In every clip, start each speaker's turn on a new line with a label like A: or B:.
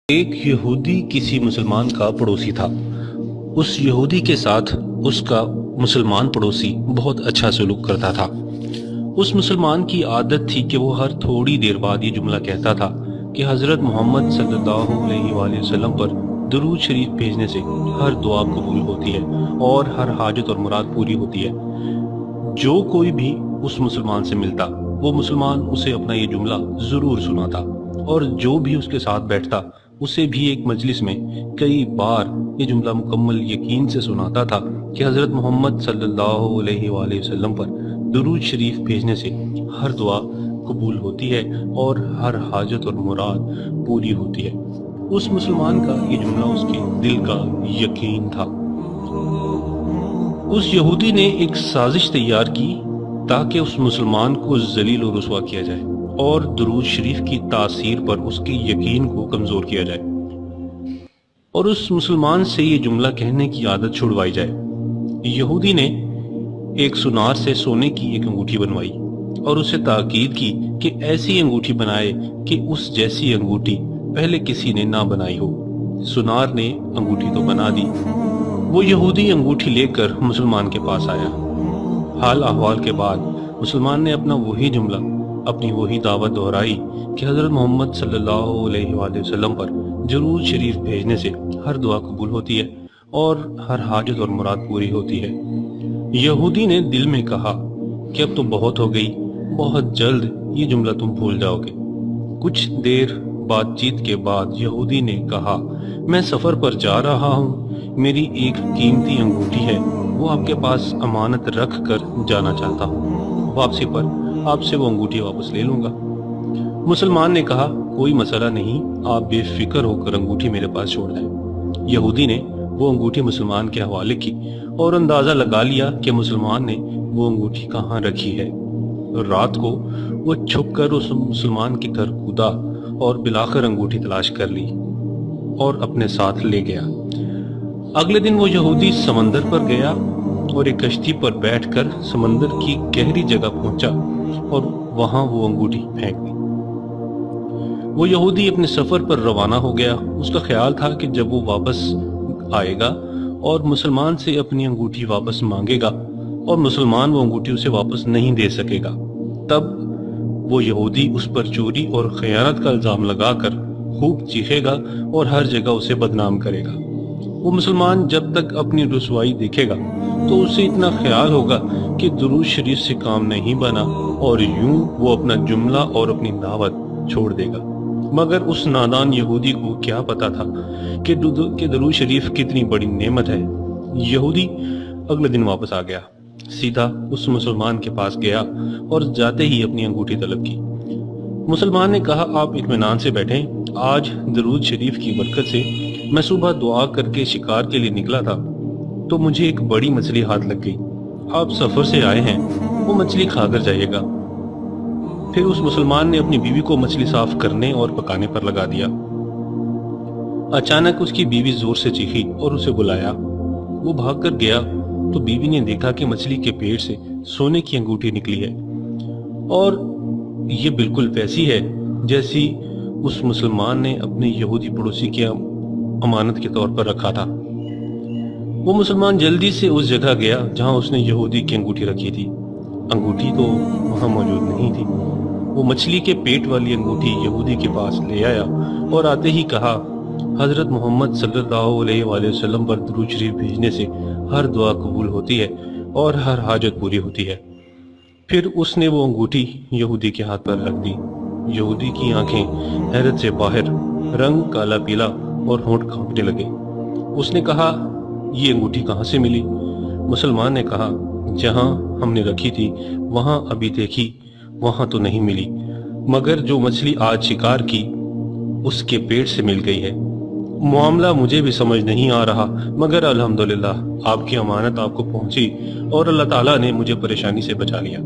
A: ایک یہودی کسی مسلمان کا پڑوسی تھا۔ اس یہودی کے ساتھ اس کا مسلمان پڑوسی بہت اچھا سلوک کرتا تھا۔ اس مسلمان کی عادت تھی کہ وہ ہر تھوڑی دیر بعد یہ جملہ کہتا تھا کہ حضرت محمد صلی اللہ علیہ وآلہ وسلم پر درود شریف بھیجنے سے ہر دعا قبول ہوتی ہے اور ہر حاجت اور مراد پوری ہوتی ہے۔ جو کوئی بھی اس مسلمان سے ملتا وہ مسلمان اسے اپنا یہ جملہ ضرور سناتا، اور جو بھی اس کے ساتھ بیٹھتا اسے بھی ایک مجلس میں کئی بار یہ جملہ مکمل یقین سے سناتا تھا کہ حضرت محمد صلی اللہ علیہ وآلہ وسلم پر درود شریف بھیجنے سے ہر دعا قبول ہوتی ہے اور ہر حاجت اور مراد پوری ہوتی ہے۔ اس مسلمان کا یہ جملہ اس کے دل کا یقین تھا۔ اس یہودی نے ایک سازش تیار کی تاکہ اس مسلمان کو ذلیل و رسوا کیا جائے اور درود شریف کی تاثیر پر اس کے یقین کو کمزور کیا جائے، اور اس مسلمان سے یہ جملہ کہنے کی عادت چھڑوائی جائے۔ یہودی نے ایک سونار سے سونے کی ایک انگوٹھی بنوائی اور اسے تاکید کی کہ ایسی انگوٹھی بنائے کہ اس جیسی انگوٹھی پہلے کسی نے نہ بنائی ہو۔ سونار نے انگوٹھی تو بنا دی۔ وہ یہودی انگوٹھی لے کر مسلمان کے پاس آیا۔ حال احوال کے بعد مسلمان نے اپنا وہی جملہ، اپنی وہی دعوت دہرائی کہ حضرت محمد صلی اللہ علیہ وآلہ وسلم پر درود شریف بھیجنے سے ہر دعا قبول ہوتی ہے اور ہر حاجت اور مراد پوری ہوتی ہے۔ یہودی نے دل میں کہا کہ اب تو بہت ہو گئی، بہت جلد یہ جملہ تم بھول جاؤ گے۔ کچھ دیر بات چیت کے بعد یہودی نے کہا، میں سفر پر جا رہا ہوں، میری ایک قیمتی انگوٹھی ہے، وہ آپ کے پاس امانت رکھ کر جانا چاہتا ہوں، واپسی پر آپ سے وہ انگوٹھی واپس لے لوں گا۔ مسلمان نے کہا، کوئی مسئلہ نہیں، آپ بے فکر ہو کر انگوٹھی میرے پاس چھوڑ دیں۔ یہودی نے وہ انگوٹھی مسلمان کے حوالے کی اور اندازہ لگا لیا کہ مسلمان نے وہ انگوٹھی کہاں رکھی ہے۔ رات کو وہ چھپ کر اس مسلمان کے گھر کودا اور بلاخر انگوٹھی تلاش کر لی اور اپنے ساتھ لے گیا۔ اگلے دن وہ یہودی سمندر پر گیا اور ایک کشتی پر بیٹھ کر سمندر کی گہری جگہ پہنچا اور وہاں وہ انگوٹھی پھینک دی۔ وہ یہودی اپنے سفر پر روانہ ہو گیا۔ اس کا خیال تھا کہ جب وہ واپس آئے گا اور مسلمان سے اپنی انگوٹھی واپس مانگے گا اور مسلمان وہ انگوٹھی اسے واپس نہیں دے سکے گا، تب وہ یہودی اس پر چوری اور خیانت کا الزام لگا کر خوب چیخے گا اور ہر جگہ اسے بدنام کرے گا۔ وہ مسلمان جب تک اپنی رسوائی دیکھے گا تو اسے اتنا خیال ہوگا کہ درود شریف سے کام نہیں بنا، اور یوں وہ اپنا جملہ اور اپنی دعوت چھوڑ دے گا۔ مگر اس نادان یہودی کو کیا پتا تھا کہ درود شریف کتنی بڑی نعمت ہے۔ یہودی اگلے دن واپس آ گیا، سیدھا اس مسلمان کے پاس گیا اور جاتے ہی اپنی انگوٹھی طلب کی۔ مسلمان نے کہا، آپ اطمینان سے بیٹھیں، آج درود شریف کی برکت سے میں صبح دعا کر کے شکار کے لیے نکلا تھا تو مجھے ایک بڑی مچھلی ہاتھ لگ گئی۔ آپ سفر سے آئے ہیں، وہ مچھلی کھا کر جائیے گا۔ پھر اس مسلمان نے اپنی بیوی کو مچھلی صاف کرنے اور پکانے پر لگا دیا۔ اچانک اس کی بیوی زور سے چیخی اور اسے بلایا۔ وہ بھاگ کر گیا تو بیوی نے دیکھا کہ مچھلی کے پیٹ سے سونے کی انگوٹھی نکلی ہے، اور یہ بالکل ویسی ہے جیسی اس مسلمان نے اپنے یہودی پڑوسی کی امانت کے طور پر رکھا تھا۔ وہ مسلمان جلدی سے اس جگہ گیا جہاں اس نے یہودی کی انگوٹھی رکھی تھی۔ انگوٹھی تو وہاں موجود نہیں تھی۔ وہ مچھلی کے پیٹ والی انگوٹھی یہودی کے پاس لے آیا اور آتے ہی کہا، حضرت محمد صلی اللہ علیہ وآلہ وسلم پر درود شریف بھیجنے سے ہر دعا قبول ہوتی ہے اور ہر حاجت پوری ہوتی ہے۔ پھر اس نے وہ انگوٹھی یہودی کے ہاتھ پر رکھ دی۔ یہودی کی آنکھیں حیرت سے باہر، رنگ کالا پیلا اور ہونٹ کانپنے لگے۔ اس نے کہا، یہ انگوٹھی کہاں سے ملی؟ مسلمان نے کہا، جہاں ہم نے رکھی تھی وہاں ابھی دیکھی، وہاں تو نہیں ملی، مگر جو مچھلی آج شکار کی اس کے پیٹ سے مل گئی ہے۔ معاملہ مجھے بھی سمجھ نہیں آ رہا، مگر الحمدللہ آپ کی امانت آپ کو پہنچی اور اللہ تعالیٰ نے مجھے پریشانی سے بچا لیا۔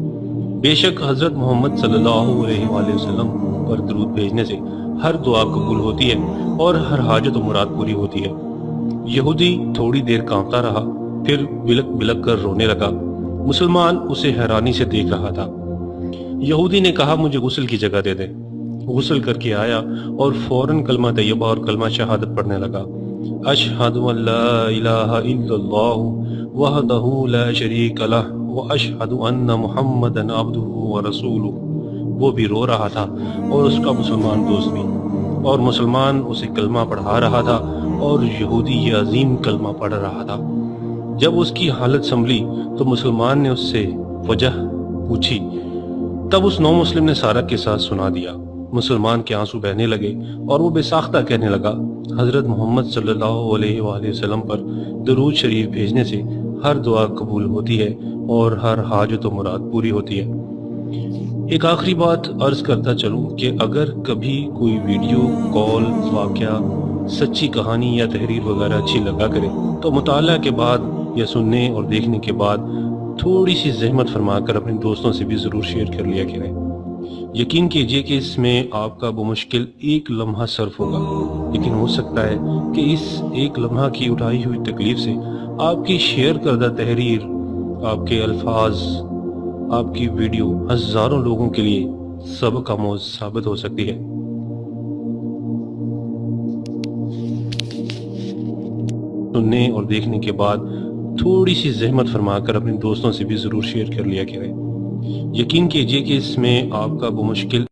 A: بے شک حضرت محمد صلی اللہ علیہ وآلہ وسلم پر درود بھیجنے سے ہر دعا قبول ہوتی ہے اور ہر حاجت و مراد پوری ہوتی ہے۔ یہودی تھوڑی دیر کانپتا رہا، پھر بلک بلک کر رونے لگا۔ مسلمان اسے حیرانی سے دیکھ رہا تھا۔ یہودی نے کہا، مجھے غسل کی جگہ دے دیں۔ غسل کر کے آیا اور فوراً کلمہ طیبہ اور کلمہ شہادت پڑھنے لگا۔ اشہد ان لا الہ الا اللہ وحدہ لا شریک لہ واشہد ان محمدا عبدہ ورسولہ۔ وہ بھی رو رہا تھا اور اس کا مسلمان دوست بھی، اور مسلمان اسے کلمہ پڑھا رہا تھا اور یہودی یہ عظیم کلمہ پڑھ رہا تھا۔ جب اس کی حالت سنبھلی تو مسلمان نے اس سے وجہ پوچھی، تب اس نو مسلم نے سارا قصہ سنا دیا۔ مسلمان کے آنسو بہنے لگے اور وہ بے ساختہ کہنے لگا، حضرت محمد صلی اللہ علیہ وآلہ وسلم پر درود شریف بھیجنے سے ہر دعا قبول ہوتی ہے اور ہر حاجت و مراد پوری ہوتی ہے۔ ایک آخری بات عرض کرتا چلوں کہ اگر کبھی کوئی ویڈیو، کال، واقعہ، سچی کہانی یا تحریر وغیرہ اچھی لگا کرے تو مطالعہ کے بعد یا سننے اور دیکھنے کے بعد تھوڑی سی زحمت فرما کر اپنے دوستوں سے بھی ضرور شیئر کر لیا کریں۔ یقین کیجئے کہ اس میں آپ کا بمشکل ایک لمحہ صرف ہوگا، لیکن ہو سکتا ہے کہ اس ایک لمحہ کی اٹھائی ہوئی تکلیف سے آپ کی شیئر کردہ تحریر، آپ کے الفاظ، آپ کی ویڈیو ہزاروں لوگوں کے لیے سبق آموز ثابت ہو سکتی ہے۔ سننے اور دیکھنے کے بعد تھوڑی سی زحمت فرما کر اپنے دوستوں سے بھی ضرور شیئر کر لیا کریں۔ یقین کیجئے کہ اس میں آپ کا بمشکل